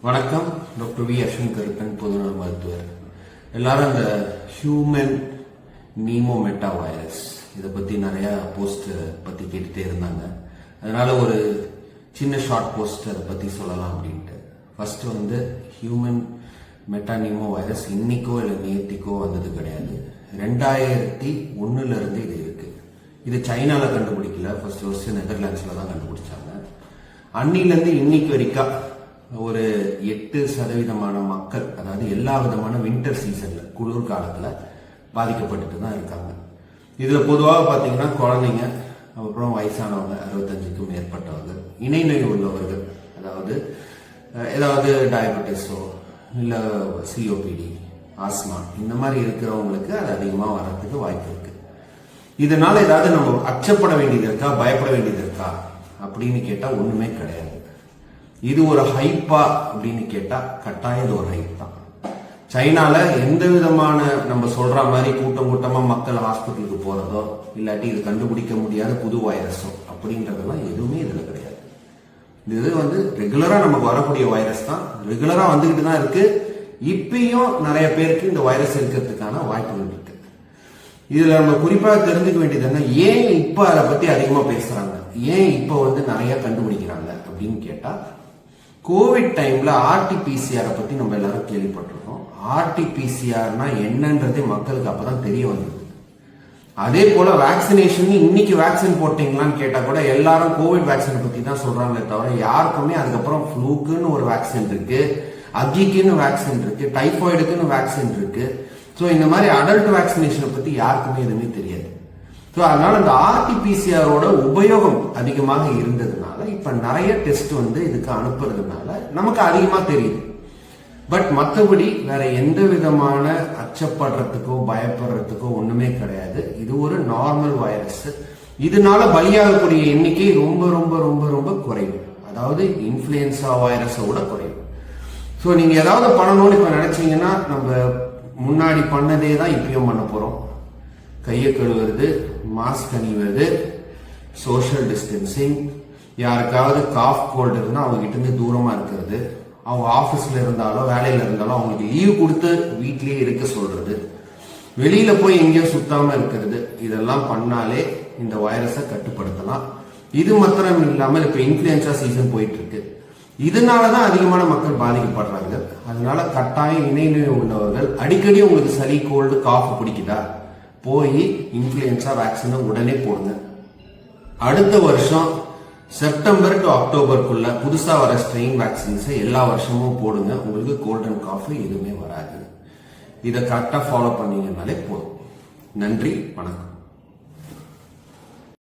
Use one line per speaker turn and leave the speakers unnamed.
வணக்கம். Doctor V Ashwin Karuppan, பொதுநல மருத்துவர். எல்லாரும் அந்த ஹியூமன் நீமோமெட்டா வைரஸ் இதை பத்தி நிறைய போஸ்ட் பத்தி கேட்டுட்டே இருந்தாங்க. அதனால ஒரு சின்ன ஷார்ட் போஸ்ட் அதை பத்தி சொல்லலாம் அப்படின்ட்டு. ஃபர்ஸ்ட் ஹியூமன் மெட்டானிமோ வைரஸ் இன்னைக்கோ இல்லை நேத்திக்கோ வந்தது கிடையாது. 2001 இருந்து இது இருக்கு. இது சைனால கண்டுபிடிக்கல, ஃபர்ஸ்ட் நெதர்லாண்ட்ஸ்ல தான் கண்டுபிடிச்சாங்க. அன்னிலிருந்து இன்னைக்கு வரைக்கும் ஒரு 8% மக்கள், அதாவது எல்லா விதமான வின்டர் சீசன்ல குளிர் காலத்துல பாதிக்கப்பட்டு தான் இருக்காங்க. இதுல பொதுவாக பாத்தீங்கன்னா குழந்தைங்க, அப்புறம் வயசானவங்க, 65க்கும் மேற்பட்டவங்க, இணை நோய் உள்ளவர்கள், அதாவது ஏதாவது டயபெட்டிஸோ இல்ல சிஓபிடி, ஆஸ்மா இந்த மாதிரி இருக்கிறவங்களுக்கு அது அதிகமா வர்றதுக்கு வாய்ப்பு இருக்கு. இதனால ஏதாவது நம்ம அச்சப்பட வேண்டியது இருக்கா, பயப்பட வேண்டியது இருக்கா அப்படின்னு கேட்டா ஒண்ணுமே கிடையாது. இது ஒரு ஹைப்பா அப்படின்னு கேட்டா கட்டாயம் இது ஒரு ஹைப் தான். சைனால எந்த விதமான நம்ம சொல்ற மாதிரி கூட்டம் கூட்டமா மக்கள் ஹாஸ்பிட்டலுக்கு போறதோ இல்லாட்டி இது கண்டுபிடிக்க முடியாத புது வைரஸோ அப்படின்றதெல்லாம் எதுவுமே இதுல கிடையாது. இது ரெகுலரா நமக்கு வரக்கூடிய வைரஸ் தான், ரெகுலரா வந்துகிட்டு தான் இருக்கு. இப்பயும் நிறைய பேருக்கு இந்த வைரஸ் இருக்கிறதுக்கான வாய்ப்புகள் இருக்கு. இதுல நம்ம குறிப்பாக தெரிஞ்சுக்க வேண்டியது என்ன, ஏன் இப்ப அதை பத்தி அதிகமா பேசுறாங்க, ஏன் இப்ப நிறைய கண்டுபிடிக்கிறாங்க அப்படின்னு கேட்டா, கோவிட் டைம்ல ஆர்டிபிசிஆர் பத்தி நம்ம எல்லாரும் கேள்விப்பட்டிருக்கோம். ஆர்டிபிசிஆர்னா என்னன்றதே மக்களுக்கு அப்பதான் தெரிய வந்தது. அதே போல வேக்சினேஷன், இன்னைக்கு வேக்சின் போட்டீங்களான்னு கேட்டா கூட எல்லாரும் கோவிட் வேக்சினை பத்தி தான் சொல்றாங்களே தவிர யாருக்குமே அதுக்கப்புறம் ஃப்ளூக்குன்னு ஒரு வேக்சின் இருக்கு, அக்கிக்குன்னு வேக்சின் இருக்கு, டைபாய்டுக்குன்னு வேக்சின் இருக்கு. ஸோ இந்த மாதிரி அடல்ட் வேக்சினேஷனை பத்தி யாருக்குமே எதுவுமே தெரியாது. ஸோ அதனால இந்த ஆர்டிபிசிஆரோட உபயோகம் அதிகமாக இருந்ததுனால இப்ப நிறைய டெஸ்ட் இதுக்கு அனுப்புறதுனால நமக்கு அதிகமா தெரியுது. பட் மற்றபடி வேற எந்த விதமான அச்சப்படுறதுக்கோ பயப்படுறதுக்கோ ஒண்ணுமே கிடையாது. இது ஒரு நார்மல் வைரஸ். இதனால பலியாகக்கூடிய எண்ணிக்கை ரொம்ப ரொம்ப ரொம்ப ரொம்ப குறைவு, அதாவது இன்ஃபுளுன்சா வைரஸோட குறைவு. ஸோ நீங்க ஏதாவது பண்ணணும்னு இப்ப நினைச்சீங்கன்னா நம்ம முன்னாடி பண்ணதே தான் இப்பயும் பண்ண போறோம். கையை கழுவுறது, மாஸ்க் அணிவது, சோஷியல் டிஸ்டன்சிங், யாருக்காவது காஃப் கோல்டு இருந்தா அவங்க கிட்ட இருந்து தூரமா இருக்கிறது, அவங்க ஆபீஸ்ல இருந்தாலோ வேலையில இருந்தாலும் அவங்களுக்கு லீவ் கொடுத்து வீட்லயே இருக்க சொல்றது, வெளியில போய் எங்கேயும் சுத்தாம இருக்கிறது, இதெல்லாம் பண்ணாலே இந்த வைரஸை கட்டுப்படுத்தலாம். இது மாத்திரம் இல்லாமல் இப்ப இன்ஃபுளுன்சா சீசன் போயிட்டு இருக்கு. இதனாலதான் அதிகமான மக்கள் பாதிக்கப்படுறாங்க. அதனால கட்டாயம் இணை நோய் உள்ளவர்கள் அடிக்கடி உங்களுக்கு சளி, கோல்டு, காஃப் பிடிக்குதா, போய் இன்ஃபுளுன்சா வேக்சினை உடனே போடுங்க. அடுத்த வருஷம் செப்டம்பர் டு அக்டோபருக்குள்ள புதுசா வர ஸ்ட்ரெயின் வேக்சின்ஸை எல்லா வருஷமும் போடுங்க. உங்களுக்கு கோல்ட் அண்ட் காஃப் எதுவுமே வராது. இதை கரெக்டா ஃபாலோ பண்ணீங்கன்னாலே போதும். நன்றி, வணக்கம்.